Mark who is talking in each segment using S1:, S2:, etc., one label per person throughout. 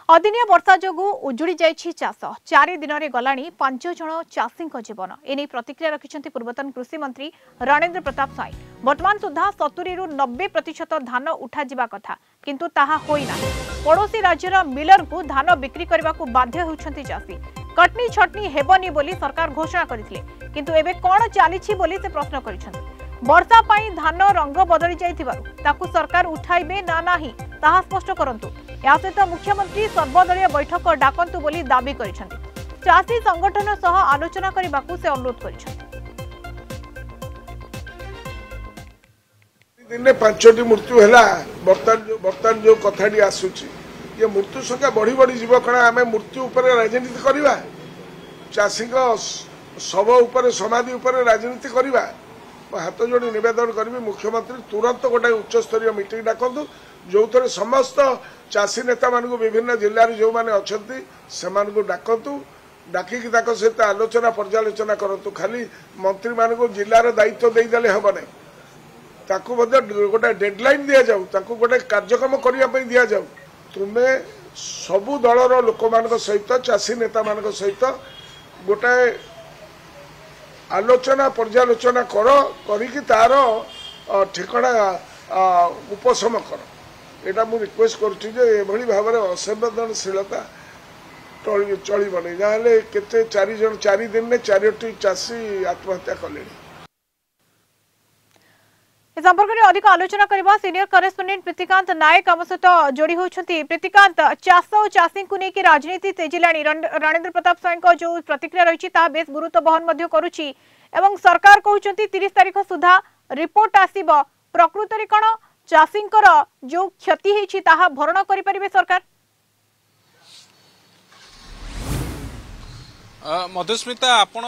S1: अदिनिया वर्षा जोगु उजुड़ी जाइछि चाष 4 दिन में गलाणी 5 जन चाषी जीवन एने प्रतिक्रिया रखिछन्ति पूर्वतन कृषि मंत्री रणेंद्र प्रताप स्वाई। वर्तमान सुधा 70 रु 90% धान उठा जिबा कथा किंतु ताहा होई ना। पड़ोसी राज्यर मिलर को धान बिक्री करने को बाध्य होउछन्ति चाषी। कटनी छटनी हेबनी बोली सरकार घोषणा करथिले किंतु एबे कोन चालिछि बोली से प्रश्न करिछन्ति। वर्षा पाई धान रंग बदली जाइथिबारु ताकू सरकार उठाइबे ना नाही ताहा स्पष्ट करंतु। या सहित मुख्यमंत्री सर्वदलीय बैठक डाकंतु बोली दाबी करिछन्ति। चाषी संगठन सह आलोचना करबाकू से अनुरोध करिछन्ति।
S2: दिन में 5टी मृत्यु है बर्तमान जो कथाटी आसूची ये मृत्यु संख्या बढ़ी बढ़ी जीव कण आम मृत्यु उपर राजनीति करवा चाषी शव उपर समाधि उपर राजनीति करवा हाथ जोड़ी नवेदन करी मुख्यमंत्री तुरंत गोटे उच्चस्तरीय मीटिंग डाकतु जो थे समस्त चाषी नेता मान विभिन्न जिले जो मैंने अच्छा से डाकतु डाकिकी सहित आलोचना पर्यालोचना करूँ। खाली मंत्री मान जिलार दायित्व देदेले हम ना ताकू गोटे डेडलाइन दि जाऊ ताकू गोटे कार्यक्रम करने दि जाऊ तुम्हें सबू दलर लोक मान सहित चाषी नेता मान सहित गोटे आलोचना पर्यालोचना करिकी तार ठिकणा उपशम कर एटा मु रिक्वेस्ट करुच्ची भाव में असंवेदनशीलता चलने जहाँ केते 4 दिन में 4टी चाषी आत्महत्या कले।
S1: इस संपर्क में अधिक आलोचना करबा सीनियर करेस्पोंडेंट प्रीतिकांत नायक आम सहित जोड़ी होती। प्रीतिकांत चाष और चाषी को लेकिन राजनीति तेजिलाणी रणेंद्र प्रताप स्वाई जो प्रतिक्रिया रही बेस गुरुत्व बहन करुच्ची एवं सरकार कहते 30 तारीख सुधा रिपोर्ट आसीब प्रकृत में कौन चाषी जो क्षति होती भरण करें सरकार।
S3: मधुस्मिता आपण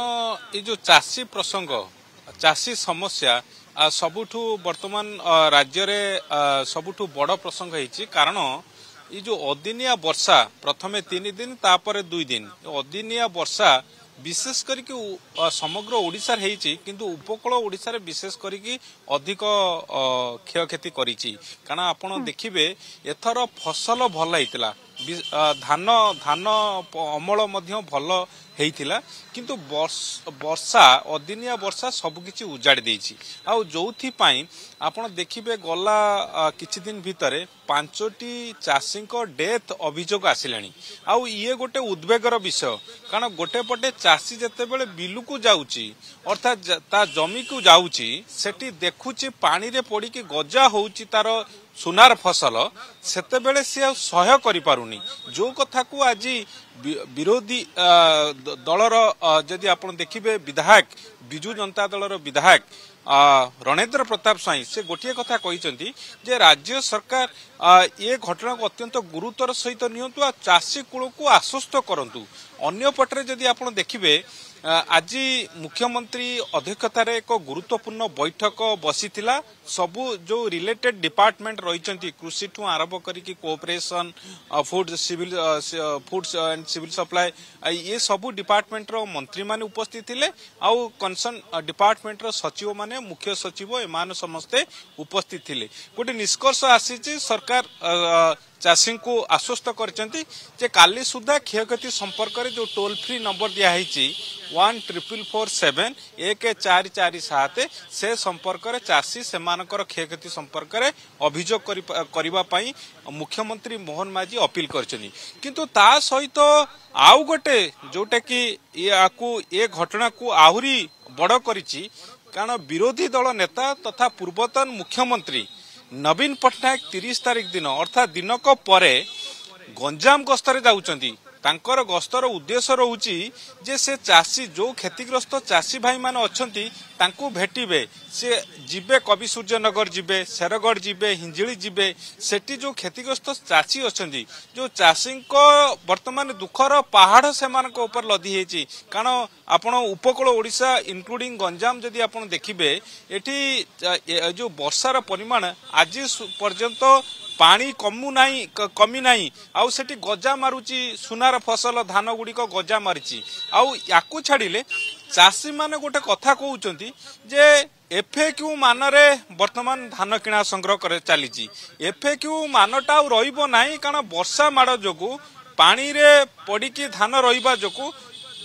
S3: ये जो चाषी प्रसंग चाषी समस्या सबुठु वर्तमान राज्य रे सबुठु बड़ प्रसंग होइछि कारण ये जो अदिनिया वर्षा प्रथमे 3 दिन तापर 2 दिन अदिनिया वर्षा विशेष करके समग्र ओडिशा हेइछि किंतु उपकूल ओडिशा रे विशेष करके अधिक क्षयक्षति करिछि कारण आपण देखिबे एथर फसल भल हेतिला धान धान अमल मध्य भल हेइथिला किंतु वर्षा अदिनिया वर्षा सबकिछि उजाड़ी देइछि आ जोथि पई आपण देखिबे गला किछि दिन भितरे 5टी चाषी डेथ अभियोग आसिलानी आ ये गोटे उद्वेगर विषय कारण गोटे पटे चाषी जते बेले बिलु को जाउची अर्थात ता जमी को जाउची सेठी देखुची पानी रे पड़ी कि गजा होउची तार सुनार फसल सेते बेले से सह्य करि पारुनी जो कथा को आज विरोधी दलर जदि आपण देखिबे विधायक बिजू जनता दलर विधायक रणेंद्र प्रताप स्वाई से गोटे कथा कहिसेंती जे राज्य सरकार ये घटना को अत्यंत गुरुतर सहित नियंतु आ चाषी कूल को आश्वस्त करंतु। अन्य पटरे जदि आपण देखिबे आज मुख्यमंत्री अध्यक्षतार एक गुरुत्वपूर्ण बैठक बसीथिला सबु जो रिलेटेड डिपार्टमेंट रही कृषि ठू आरंभ करिकी cooperation food and civil supply ये सबु डिपार्टमेंट रो मंत्री माने उपस्थित थिले आउ कंसर्न डिपार्टमेंट रो सचिव माने मुख्य सचिव एमान समस्ते उपस्थित थिले। गोटे निष्कर्ष आसी सरकार चाषी को आश्वस्त करते काली सुधा क्षयक्षति संपर्क में जो टोल फ्री नंबर दिखाई 1447 1447 से संपर्क में चाषी से क्षयक्षति संपर्क में अभियोग करने मुख्यमंत्री मोहन माझी अपील करछनी किंतु ता सहित आउ गोटे जोटा कि ये घटना को आहुरी बड़ करिछि कारण विरोधी दल नेता तथा पूर्वतन मुख्यमंत्री नवीन पट्टनायक 30 तारीख दिन अर्थात दिनक परे गंजाम गस्तर जाउचंती तांकर गस्तर उद्देश्य रहउची जे से चाषी जो क्षतिग्रस्त चाषी भाई मान अछंती तांको भेटिबे से जिबे कवि सूर्यनगर जिबे शेरगढ़ जिबे हिंजिली जिबे सेठी जो क्षतिग्रस्त चाषी अछंती जो चाषी को वर्तमान दुखर पहाड़ से मानक ऊपर लदी हेची कारण आपण उपकूल ओडिशा इंक्लूडिंग गंजाम जदि आपण देखिबे एठी जो वर्षार परिमाण आज पर्यंत पानी कमी नाही आउ सेठी गजा मारुची सुनार फसल धान गुड़िक गजा मारिची आउ याकू छाड़िले चाषी माने गोटे कथा कहउचंती जे एफएक्यू मानरे वर्तमान धान किणा संग्रह करे चलीची एफएक्यू मानटा रहिबो नाही कारण वर्षा माड़ जोगु पानी रे पड़िकी धान रहिबा जोकु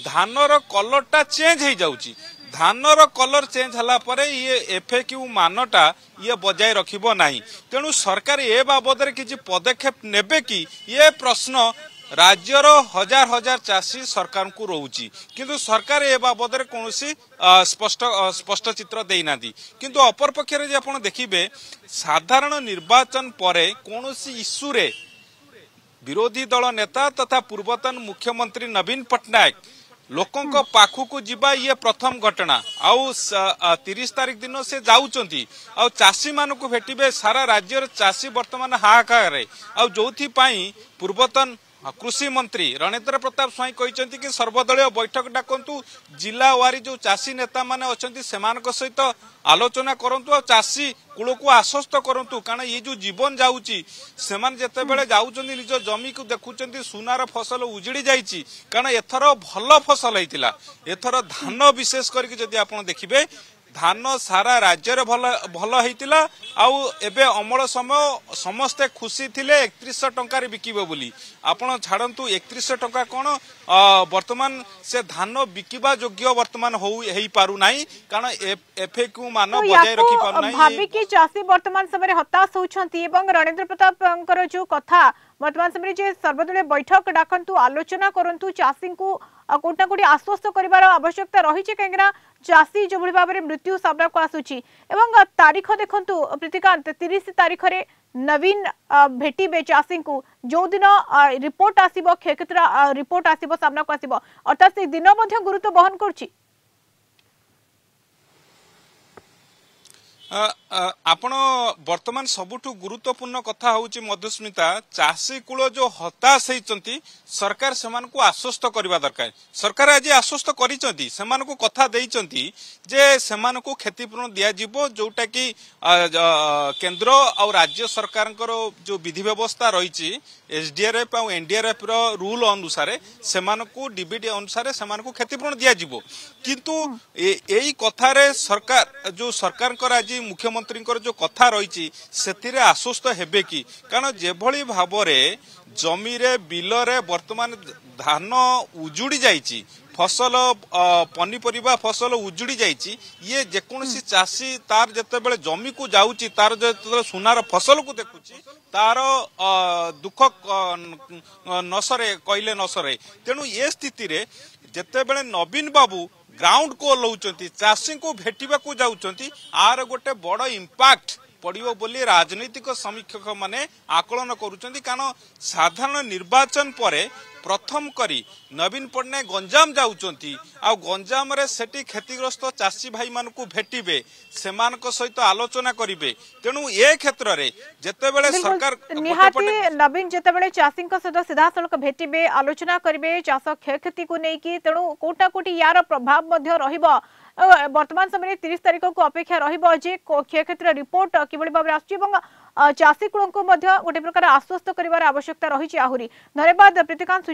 S3: धानर कलरटा चेंज हो जाउची धानर कलर चेंज हला परे ये एफएक्यू मानटा ये बजाय रखिबो नाही तेणु सरकार ए बाबद रे किछि पदक्षेप नेबे कि ये प्रश्न राज्यर हजार हजार चाषी सरकार को रोची किंतु सरकार ए बाबद रे कोनोसी स्पष्ट चित्र देना किंतु अपर पक्षरे जे आपण देखिबे साधारण निर्वाचन परे कोनोसी इश्यू रे विरोधी दल नेता तथा पूर्वतन मुख्यमंत्री नवीन पटनायक लोकों पाखु जीवा ये प्रथम घटना आउ 30 तारिख दिन से जाउचंती आउ चाषी मान को भेटिबे सारा राज्यर चाषी वर्तमान हाहाकार आउ जोथि पई पूर्वतन कृषि मंत्री रणेंद्र प्रताप स्वाई कहते कि सर्वदलीय बैठक डाकंतु जिला वारी जो चाषी नेता माने अछंती सेमानक सहित आलोचना करंतु और चाषी कूल को आश्वस्त करंतु कारण ये जो जीवन जाउची सेमान जेते बेले जाउचंती निज जमी को देखुचंती सुनार फसल उजड़ी जाइची कारण एथर भल फसल हेतिला एथर धान विशेष करके जदि आपण देखिबे धान सारा राज्य रे भल हेतिला आउ एबे अमल समय समस्ते खुशी थिले 3100 टंका रे बिकिबो बोली आपण छाडंतु 3100 टंका कोन वर्तमान से धान बिकिबा योग्य वर्तमान हेई पारु नाही कारण एफएक्यू मान बजाय रखि पारु नाही
S1: भाबी कि चासी वर्तमान समय हताश होछंती एवं रणेंद्र प्रतापकर जो कथा वर्तमान समय जे सर्वदलीय बैठक डाकंतु आलोचना करंतु चासी को कोटा कोटी आश्वस्त करिवार आवश्यकता रही छे काहेकना चासी जो भली भाबरे मृत्यु सामना को आसुची एवं तारीख देखंतु प्रीतिकांत 30 तारीख रे नवीन भेटिबे चासी को जो दिन रिपोर्ट आसीबो क्षेत्र रिपोर्ट आसीबो सामना को आसीबो अर्थात से दिन मध्ये गुरुत्व बहन करछि
S3: आपण वर्तमान सबुठु गुरुत्वपूर्ण कथा होउची मधुस्मिता चाषी कूल जो हताश होइचंती सरकार सेमान को आश्वस्त करबा दरकार सरकार आज आश्वस्त करिचंती सेमान को कथा देइचंती जे सेमान को क्षतिपूर्ण दिया जिवो जोटा कि केंद्र और राज्य सरकारकर जो विधि व्यवस्था रहिची एसडीआरएफ और एनडीआरएफ रो रूल अनुसार सेमान को डीबीडी अनुसार सेमान को क्षतिपूर्ण दिया जिवो किंतु एई कथा रे सरकार जो सरकार कर आज मुख्यमंत्री जो कथा रही से आश्वस्त हेबे कि कारण जेभली भावरे जमी रे बिल रे वर्तमान धान उजुड़ी जाइची फसल पनीपरिबा फसल उजुड़ी जाइची ये जेकोसी चाषी तार जेतेबेले जमी को जाउची तार जेतेबेले सुनार फसल को देखुची तार दुख नसरे कहले नसरे तेणु ये स्थिति रे जेतेबेले नवीन बाबू ग्राउंड को ओह्लौचंती चाषी को भेटिबा को जाउचंती आर गोटे बड़ इंपैक्ट पड़िबो बोली राजनीतिक समीक्षक माने आकलन करूचंती कारण साधारण निर्वाचन परे प्रथम करी नवीन पटनायक गंजाम जाउचंती आ गंजाम रे सेठी क्षतिग्रस्त चाषी भाई मान को भेटिबे सेमानक सहित आलोचना करिवे तेणु ए क्षेत्र रे जेतेबेले सरकार
S1: निहाती नवीन जेतेबेले चाषी सहित सीधा सड़क भेटिबे आलोचना करिवे चाष क्षयक्षति को नै कि तेणु कोटा कोटी यार प्रभाव मध्य रहिबो वर्तमान समय 30 तारीख को अपेक्षा रहिबो जे क्षयक्षति रिपोर्ट किबळी भाबरे आछि एवं चाषी कुल को मध्य गोटे प्रकार आश्वस्त करिवार आवश्यकता रही आहुरी धन्यवाद प्रीतिकांत।